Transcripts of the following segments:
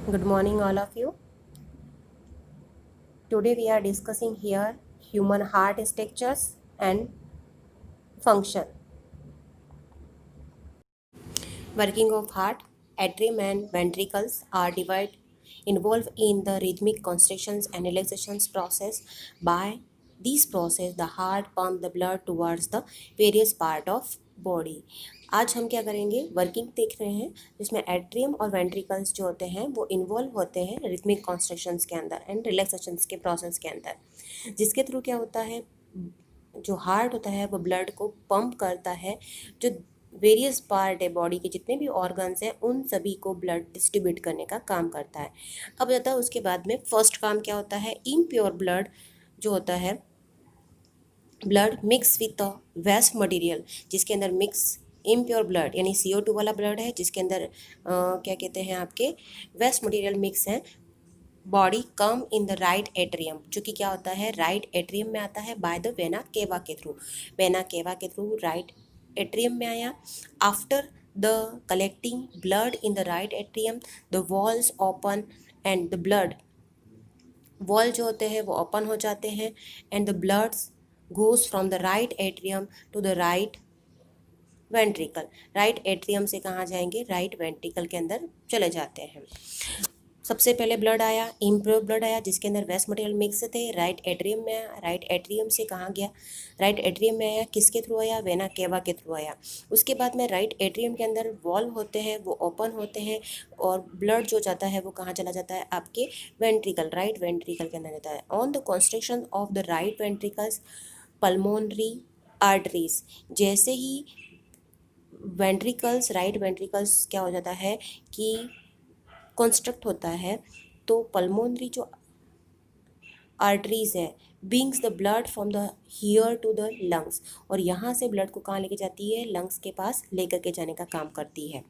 Good morning, all of you. Today we are discussing here human heart structures and function. Working of heart, atrium and ventricles are divided, involved in the rhythmic contractions and relaxations process. By this process, the heart pump the blood towards the various part of body. आज हम क्या करेंगे, working देख रहे हैं जिसमें atrium और ventricles जो होते हैं वो इन्वॉल्व होते हैं रिथमिक कॉन्स्ट्रक्शंस के अंदर एंड रिलैक्सेशंस के प्रोसेस के अंदर, जिसके थ्रू क्या होता है, जो हार्ट होता है वो ब्लड को पंप करता है, जो वेरियस पार्ट है बॉडी के जितने भी ऑर्गन्स हैं उन सभी को ब्लड डिस्ट्रीब्यूट करने का काम करता है। अब जाता है उसके बाद में फर्स्ट काम क्या होता है, इम्प्योर ब्लड जो होता है, blood mix with the waste material, जिसके अंदर मिक्स इम्प्योर ब्लड यानी CO2 वाला ब्लड है, जिसके अंदर क्या कहते हैं आपके वेस्ट मटेरियल मिक्स हैं, body come in the right atrium, जो कि क्या होता है राइट एट्रियम में आता है बाय द वेना केवा के थ्रू, वेना केवा के थ्रू राइट एट्रियम में आया। After the collecting blood in the right atrium the valves open and the blood valve जो होते हैं वो ओपन हो जाते हैं and the bloods goes from the right atrium to the right ventricle. Right atrium से कहाँ जाएंगे, राइट वेंट्रिकल के अंदर चले जाते हैं। सबसे पहले ब्लड आया, इम्प्योर ब्लड आया जिसके अंदर वेस्ट मटेरियल मिक्स थे, राइट एट्रियम में आया। राइट एट्रियम से कहाँ गया, राइट एट्रियम में आया, किसके थ्रू आया, वेना केवा के थ्रू आया। उसके बाद में राइट एट्रियम के अंदर वॉल्व होते हैं वो ओपन होते हैं और ब्लड जो जाता है वो कहाँ चला जाता है, आपके वेंट्रिकल, राइट वेंट्रिकल के अंदर जाता है। On the construction of the right ventricles pulmonary arteries, जैसे ही वेंट्रिकल्स राइट वेंट्रिकल्स क्या हो जाता है कि कंस्ट्रक्ट होता है, तो पल्मोनरी जो आर्टरीज है brings the blood from the here to the lungs, और यहाँ से ब्लड को कहाँ लेके जाती है, लंग्स के पास लेकर के जाने का काम करती है।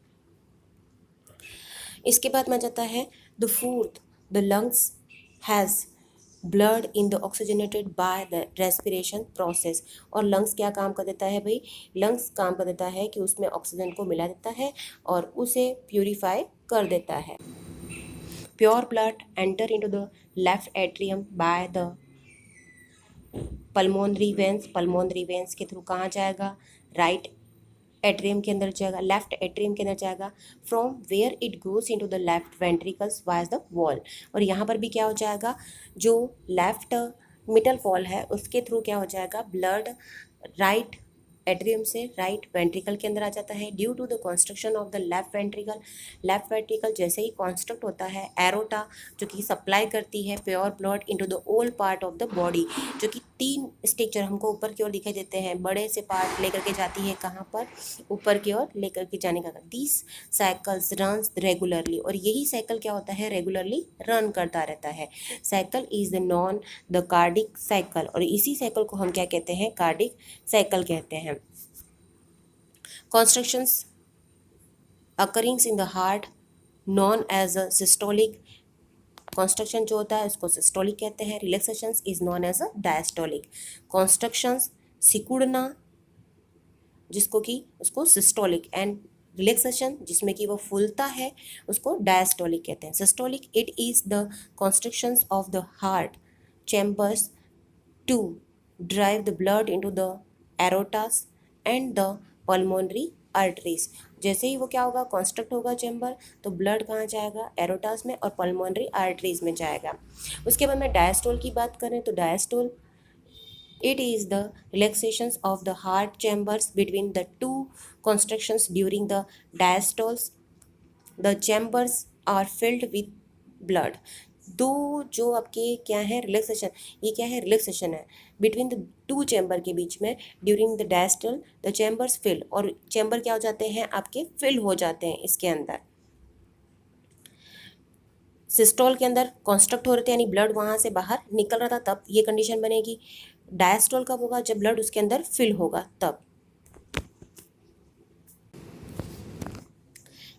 इसके बाद में जाता है the fourth, the lungs has blood in the oxygenated by the respiration process. और लंग्स क्या काम कर देता है भाई, लंग्स काम कर देता है कि उसमें ऑक्सीजन को मिला देता है और उसे प्यूरिफाई कर देता है। Pure blood enter into the left atrium by the pulmonary veins, pulmonary veins के थ्रू कहाँ जाएगा, राइट एट्रियम के अंदर जाएगा, लेफ्ट एट्रियम के अंदर जाएगा, from where it goes into the left ventricles via the valve. और यहाँ पर भी क्या हो जाएगा, जो लेफ्ट मिडल वॉल है उसके थ्रू क्या हो जाएगा, ब्लड राइट एट्रियम से राइट वेंट्रिकल के अंदर आ जाता है। Due to the construction of the left ventricle जैसे ही कॉन्स्ट्रक्ट होता है, एरोटा जो कि सप्लाई करती है प्योर ब्लड इनटू द ओल पार्ट ऑफ द बॉडी, जो कि तीन स्ट्रक्चर हमको ऊपर की ओर दिखाई देते हैं, बड़े से पार्ट लेकर के जाती है कहाँ पर, ऊपर की ओर लेकर के जाने का। दिस साइकिल्स रन्स रेगुलरली, और यही साइकिल क्या होता है, रेगुलरली रन करता रहता है। Cycle is the known the cardiac cycle, और इसी साइकिल को हम क्या कहते हैं, कार्डिक साइकिल कहते हैं। Constructions occurring in the heart known as a systolic, construction जो होता है उसको सिस्टोलिक कहते हैं। Relaxations is known as a diastolic. Constructions सिकुड़ना जिसको कि उसको सिस्टोलिक, एंड रिलैक्सेशन जिसमें कि वो फूलता है उसको डायस्टोलिक कहते हैं। Systolic it is the constructions of the heart chambers to drive the blood into the aortas and the pulmonary arteries. जैसे ही वो क्या होगा, कॉन्स्ट्रक्ट होगा चैम्बर, तो ब्लड कहाँ जाएगा, एरोटास में और पल्मोनरी आर्टरीज में जाएगा। उसके बाद में डायस्टोल की बात करें तो diastole it is the relaxations of the heart chambers between the two constructions during the diastoles. The chambers are filled with blood. दो जो आपके क्या है रिलैक्सेशन, ये क्या है रिलैक्सेशन है बिटवीन द टू चैम्बर के बीच में, during the diastole the chambers fill, और चैम्बर क्या हो जाते हैं आपके फिल हो जाते हैं इसके अंदर। सिस्टोल के अंदर कॉन्स्ट्रक्ट हो रहे थे यानी ब्लड वहाँ से बाहर निकल रहा था, तब ये कंडीशन बनेगी। डायस्टोल कब होगा, जब ब्लड उसके अंदर फिल होगा तब।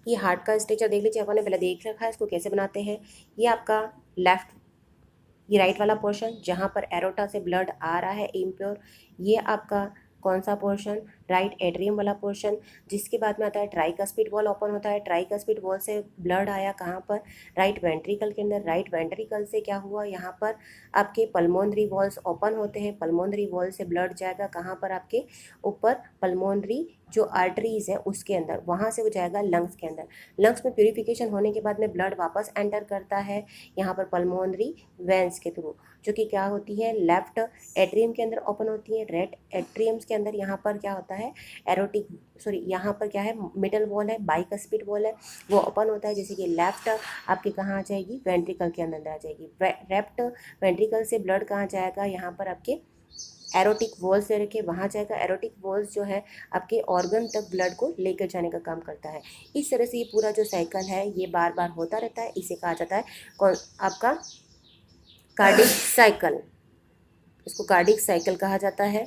ये हार्ट का स्ट्रक्चर देख लीजिए, अपन ने पहले देख रखा है इसको कैसे बनाते हैं। ये आपका लेफ्ट, ये राइट वाला पोर्शन जहाँ पर एरोटा से ब्लड आ रहा है इम्प्योर, ये आपका कौन सा पोर्शन, राइट एट्रियम वाला पोर्शन, जिसके बाद में आता है ट्राइकस्पिड वॉल ओपन होता है। ट्राइकस्पिड वॉल से ब्लड आया कहाँ पर, राइट वेंट्रिकल के अंदर। राइट वेंट्रिकल से क्या हुआ, यहाँ पर आपके पल्मोनरी वॉल्स ओपन होते हैं। पल्मोनरी वॉल से ब्लड जाएगा कहाँ पर, आपके ऊपर पल्मोनरी जो आर्टरीज है उसके अंदर, वहाँ से वो जाएगा लंग्स के अंदर। लंग्स में प्यूरिफिकेशन होने के बाद में ब्लड वापस एंटर करता है यहाँ पर पल्मोनरी वेंस के थ्रू, जो कि क्या होती है लेफ्ट एट्रियम के अंदर ओपन होती है। राइट एट्रियम्स के अंदर यहाँ पर क्या होता है यहाँ पर क्या है, मिडल वॉल है, बाइकस्पिड वॉल है, वो ओपन होता है, जैसे कि लेफ्ट आपके कहाँ आ जाएगी, वेंट्रिकल के अंदर आ जाएगी। लेफ्ट वेंट्रिकल से ब्लड कहाँ जाएगा, यहाँ पर आपके एरोटिक वॉल्स से रखे वहाँ जाएगा। एरोटिक वॉल्स जो है आपके ऑर्गन तक ब्लड को लेकर जाने का काम करता है। इस तरह से ये पूरा जो साइकिल है ये बार बार होता रहता है। इसे कहा जाता है आपका कार्डिक साइकिल, इसको कार्डिक साइकिल कहा जाता है।